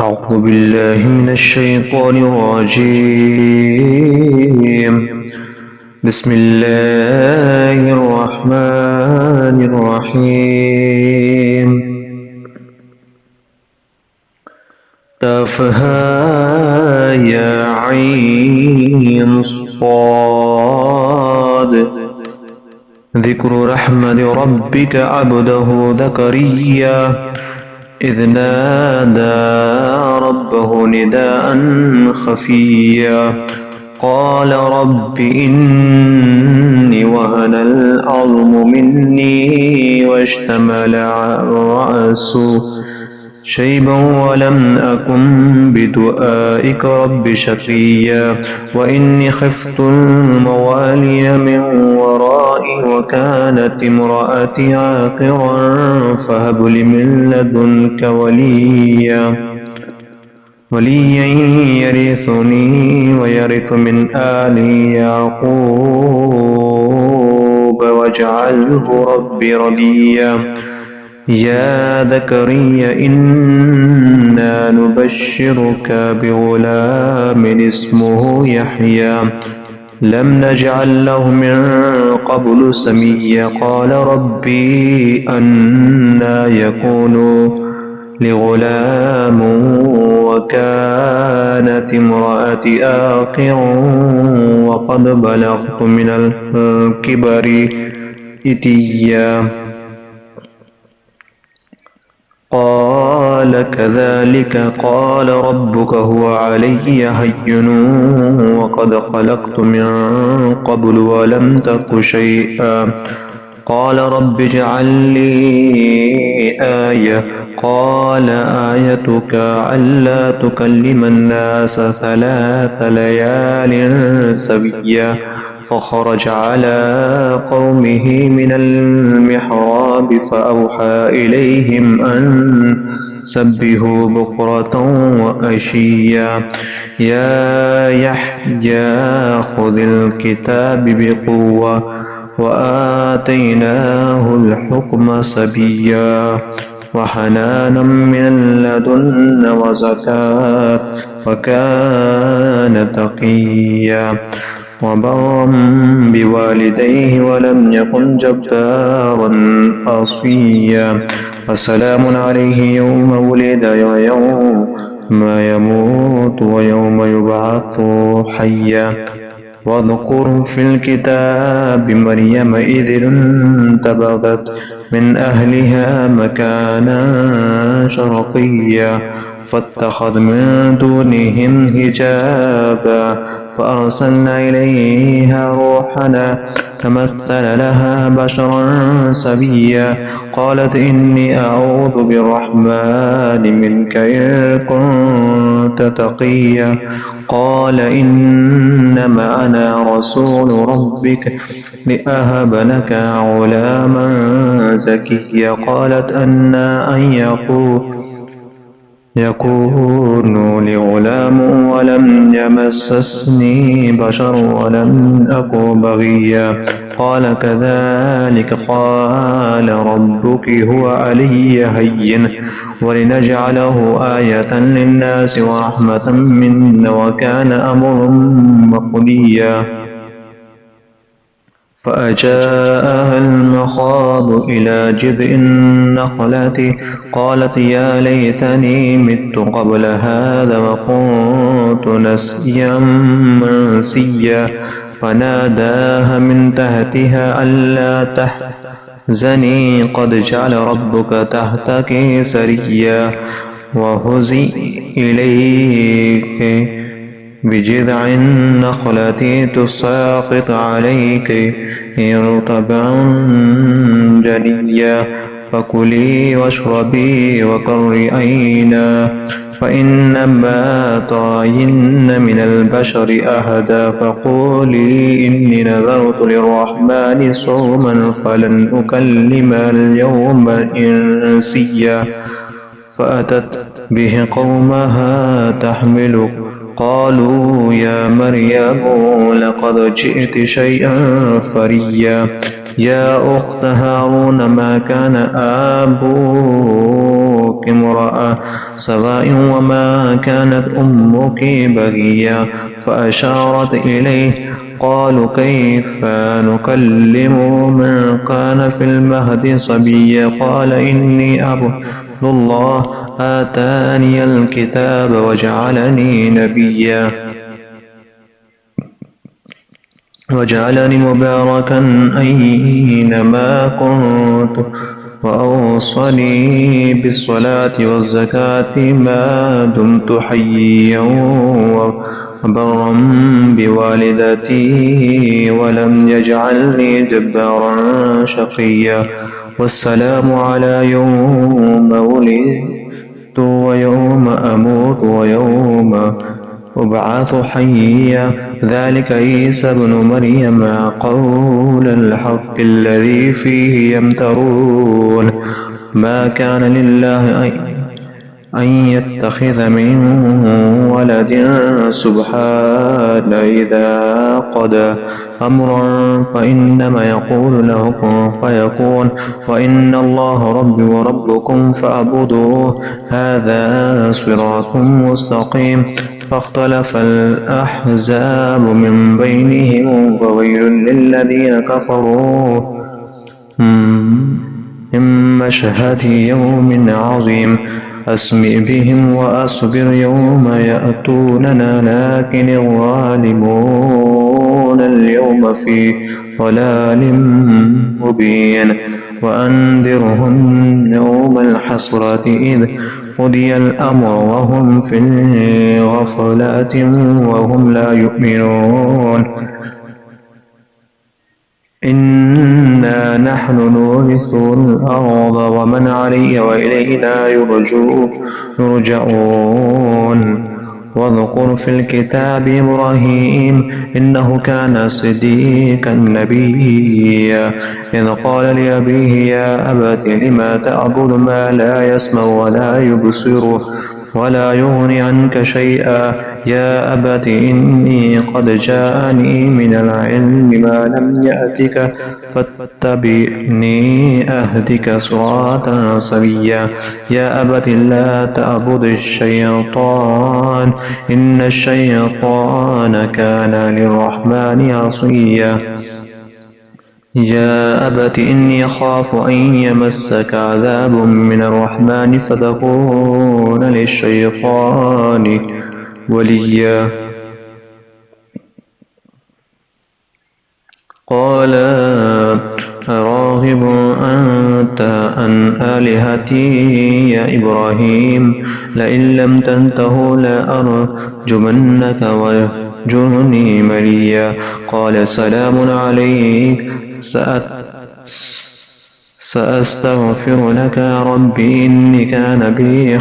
أعوذ بالله من الشيطان الرجيم. بسم الله الرحمن الرحيم. تافها يا عين صاد. ذكر رحمة ربك عبده زكريا إذ نادى ربه نداء خفيا قال رب إني وهن العظم مني واشتمل الرأس شيبا ولم أكن بدعائك رب شقيا وإني خفت الموالي من ورائي وكانت امرأتي عاقرا فهب لي من لدنك وليا يرثني ويرث من آل يعقوب واجعله ربي رضيا. يا زكريا إنا نبشرك بغلام اسمه يحيى لم نجعل له من قبل سميا قال ربي أنى يكون لغلام وكانت امرأتي آقرا وقد بلغت من الكبر إتيا. قال كذلك قال ربك هو علي هين وقد خلقت من قبل ولم تك شيئا. قال رب اجعل لي آية قال آيتك ألا تكلم الناس 3 ليال سويا. فخرج على قومه من المحراب فأوحى إليهم أن سبحوا بكرة وعشيا. يا يحيى خذ الكتاب بقوة وآتيناه الحكم صبيا وحنانا من لدنا وزكاة وكان تقيا وبرا بوالديه ولم يكن جبارا عصيا. وسلام عليه يوم ولد ويوم يموت ويوم يبعث حيا. واذكر في الكتاب مريم إذ انتبذت من أهلها مكانا شرقيا فاتخذ من دونهم حجابا فأرسلنا إليها روحنا تمثل لها بشرا سويا. قالت إني أعوذ بالرحمن منك إن كنت تقيا. قال إنما أنا رسول ربك لأهب لك غلاما زكيا. قالت أنى أن يكون لغلام ولم يمسسني بشر ولم أك بغيا. قال كذلك قال ربك هو علي هين ولنجعله آية للناس ورحمة منا وكان أمر مقضيا. فأجاءها المخاض إلى جذع النخلة قالت يا ليتني مت قبل هذا وكنت نسيا منسيا. فناداها من تحتها ألا تحزني قد جعل ربك تحتك سريا وهزي إليك بجذع النخلة تساقط عليك رطبا جنيا. فكلي واشربي وقري عينا فإنما ترين من البشر أحدا فقولي إني نذرت للرحمن صوما فلن أكلم اليوم إنسيا. فأتت به قومها تحمله قالوا يا مريم لقد جئت شيئا فريا. يا أخت هارون ما كان أبوك امرأ سواء وما كانت أمك بغيا فأشارت إليه. قالوا كيف نكلم من كان في المهد صبيا قال إني عبد الله آتاني الكتاب وجعلني نبيا وجعلني مباركا أينما كنت وأوصني بالصلاة والزكاة ما دمت حيا وبرا بوالدتي ولم يجعلني جبارا شقيا والسلام على يوم ولدت ويوم أموت ويوم أبعث حيا ذلك عيسى بن مريم قول الحق الذي فيه يمترون ما كان لله أن يتخذ من ولد سبحانه إذا قضى أمرا فإنما يقول له كن فيكون وإن الله ربي وربكم فاعبدوه هذا صراط مستقيم فاختلف الأحزاب من بينهم فويل للذين كفروا من مشهد يوم عظيم أسمع بهم وأصبر يوم يأتوننا لكن الظالمون اليوم في ضلال مبين وأنذرهم يوم الحسرة إذ قضي الأمر وهم في غفلة وهم لا يؤمنون إنا نحن نورث الأرض ومن عليها وإلينا يرجعون واذكر في الكتاب إبراهيم إنه كان صديقا نبيا إذ قال لأبيه يا أبت لم تعبد ما لا يسمع ولا يبصر ولا يغني عنك شيئا يا أبت إني قد جاءني من العلم ما لم يأتك فاتبعني أهدك صراطا سويا يا أبت لا تعبد الشيطان إن الشيطان كان للرحمن عصيا يا أبت إني أخاف أن يمسك عذاب من الرحمن فتكون للشيطان وليا قال راغب أنت عن آلهتي يا إبراهيم لئن لم تنته لأرجمنك واهجرني مليا قال سلام عليك سأستغفر لك ربي إني كان بي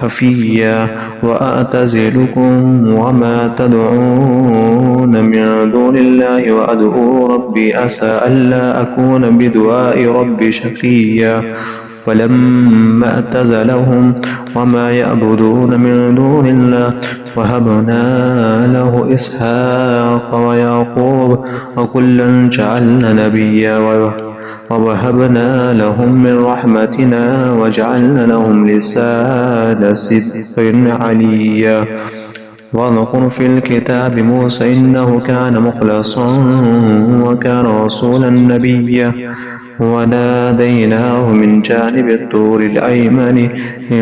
خفيا وأعتزلكم وما تدعون من دون الله وأدعو ربي عسى ألا أكون بدعاء ربي شقيا فلما اعتزلهم وما يعبدون من دون الله وهبنا له إسحاق ويعقوب وكلا جعلنا نبيا ووهبنا لهم من رحمتنا وجعلنا لهم لسان صدق عليا واذكر في الكتاب موسى إنه كان مخلصا وكان رسولا نبيا وناديناه من جانب الطور الأيمن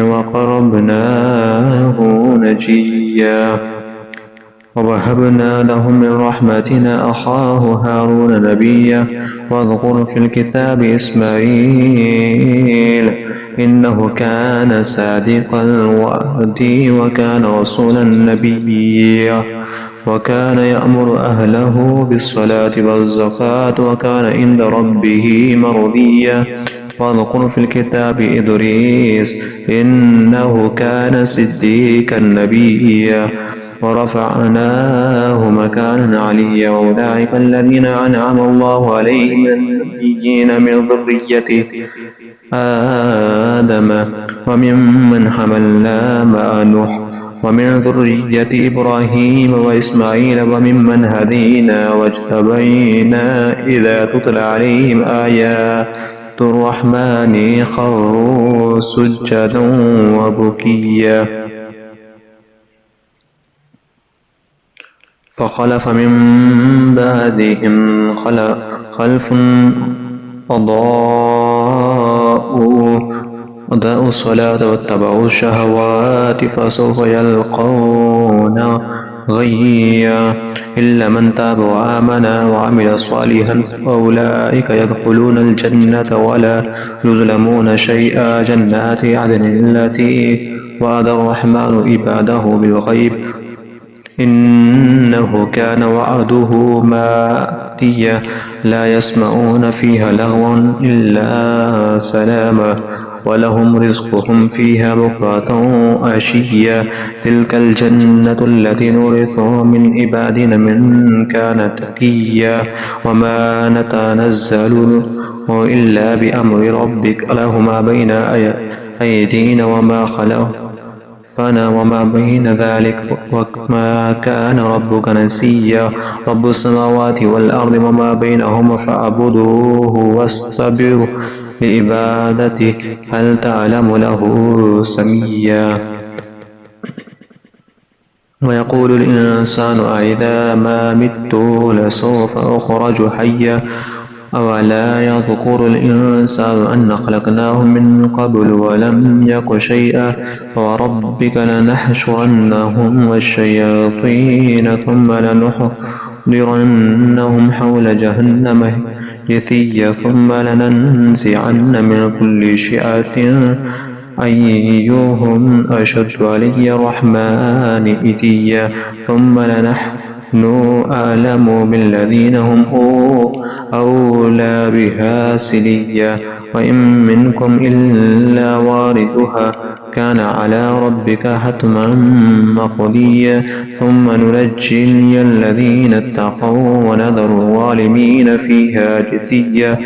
وقربناه نجيا ووهبنا لهم من رحمتنا أخاه هارون نبيا واذكر في الكتاب إسماعيل إنه كان صادق الوعد وكان رسولا نبيا وكان يأمر أهله بالصلاة والزكاة وكان عند ربه مرضيا واذكر في الكتاب إدريس إنه كان صديقا نبيا ورفعناه مكانا عليا وأولئك الذين أنعم الله عليهم من النبيين من ذرية آدم وممن حملنا مع نوح ومن ذرية إبراهيم وإسماعيل وممن هدينا واجتبينا إذا تتلى عليهم آيات الرحمن خروا سجدا وبكيا. فخلف من بعدهم خلف أضاءوا الصلاة واتبعوا الشهوات فسوف يلقون غيا إلا من تاب وآمن وعمل صالحا فأولئك يدخلون الجنة ولا يظلمون شيئا. جنات عدن التي وعد الرحمن عباده بالغيب إنه كان وعده مأتيا. لا يسمعون فيها لغوا إلا سلاما ولهم رزقهم فيها بكرة وعشيا. تلك الجنة التي نورث من عبادنا من كان تقيا. وما نتنزل إلا بأمر ربك له ما بين أيدينا وما خلفنا وما بين ذلك وما كان ربك نسيا. رب السماوات والأرض وما بينهما فاعبدوه واصطبر لعبادته هل تعلم له سميا. ويقول الإنسان أإذا ما مت لسوف أخرج حيا. أولا يذكر الإنسان أن خلقناه من قبل ولم يك شيئا. وربك لنحشرنهم والشياطين ثم لنحضرنهم حول جهنم جثيا ثم لننزعن من كل شيعة أيهم أشد علي الرحمن إتيا. ثم لنحن أعلم بالذين هم أولى بها سليا. وإن منكم إلا واردها كان على ربك حتما مقضيا. ثم ننجي الذين اتقوا ونذر الظالمين فيها جثيا.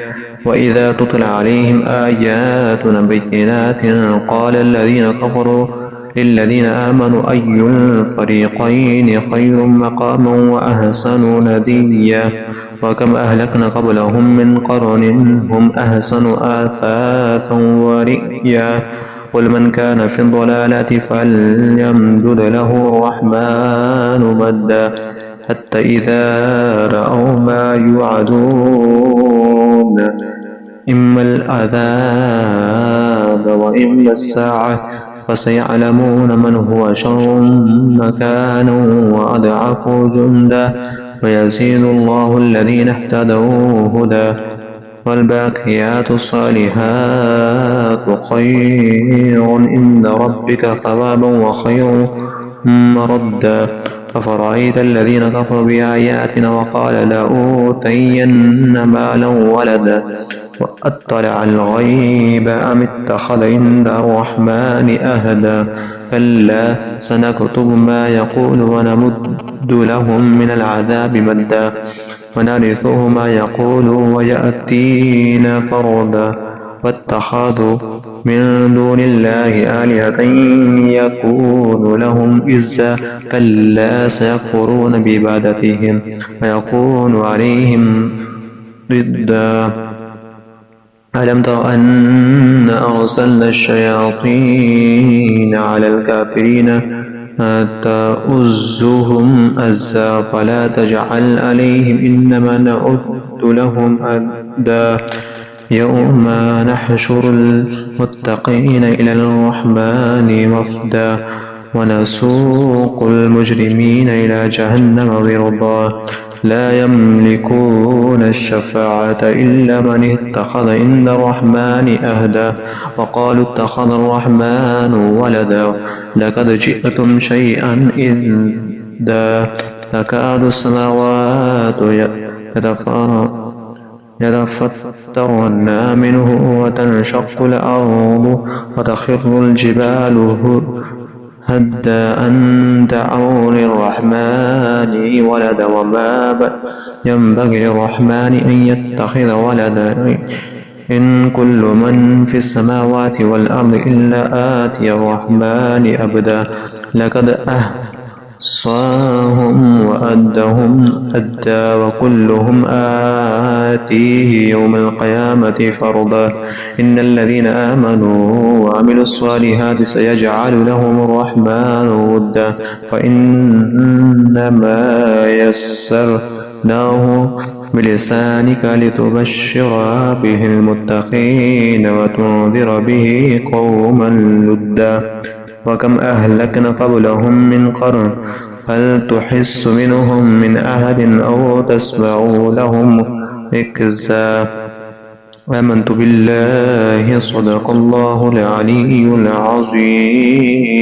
وإذا تتلى عليهم آياتنا بينات قال الذين كفروا للذين آمنوا أي الفريقين خير مقاما وأحسن نديا. وكم أهلكنا قبلهم من قرن هم أحسن آثاثا ورئيا. قل من كان في الضلالة فليمدد له الرحمن مدا حتى إذا رأوا ما يوعدون إما العذاب وإما الساعة فسيعلمون من هو شر مكانا وأضعف جندا ويزيد الله الذين اهتدوا هدى. والباقيات الصالحات خير عند ربك ثوابا وخير مردا. أفرأيت الذين كفروا بآياتنا وقال لأوتين مالا ولدا وأطلع الغيب أم اتخذ عند الرحمن أهدا. كلا سنكتب ما يقول ونمد لهم من العذاب مدا ونرثه ما يقول ويأتينا فردا. واتخذوا من دون الله آلهة يكون لهم عزا. كلا سيكفرون بعبادتهم ويكون عليهم ضدا. ألم تر أن أرسلنا الشياطين على الكافرين تؤزهم أزا فلا تجعل عليهم إنما نعد لهم أدا. يوم نحشر المتقين إلى الرحمن وفدا ونسوق المجرمين إلى جهنم وردا. لا يملكون الشفاعة إلا من اتخذ عند الرحمن أهدا. وقالوا اتخذ الرحمن ولدا لقد جئتم شيئا إدا. تكاد السماوات يتفطرن منه وتنشق الأرض وتخر الجبال هدا أن دعوا للرحمن ولدا. وما ينبغي للرحمن أن يتخذ ولدا إن كل من في السماوات والأرض إلا آتي الرحمن أبدا. لقد صاهم وأدهم أدى وكلهم آتيه يوم القيامة فردا إن الذين آمنوا وعملوا الصالحات سيجعل لهم الرحمن ودا فإنما يسرناه بلسانك لتبشر به المتقين وتنذر به قوما لدا وكم أهلكنا قبلهم من قرن هل تحس منهم من أحد أو تسمع لهم ركزا آمنت بالله صدق الله العلي العظيم.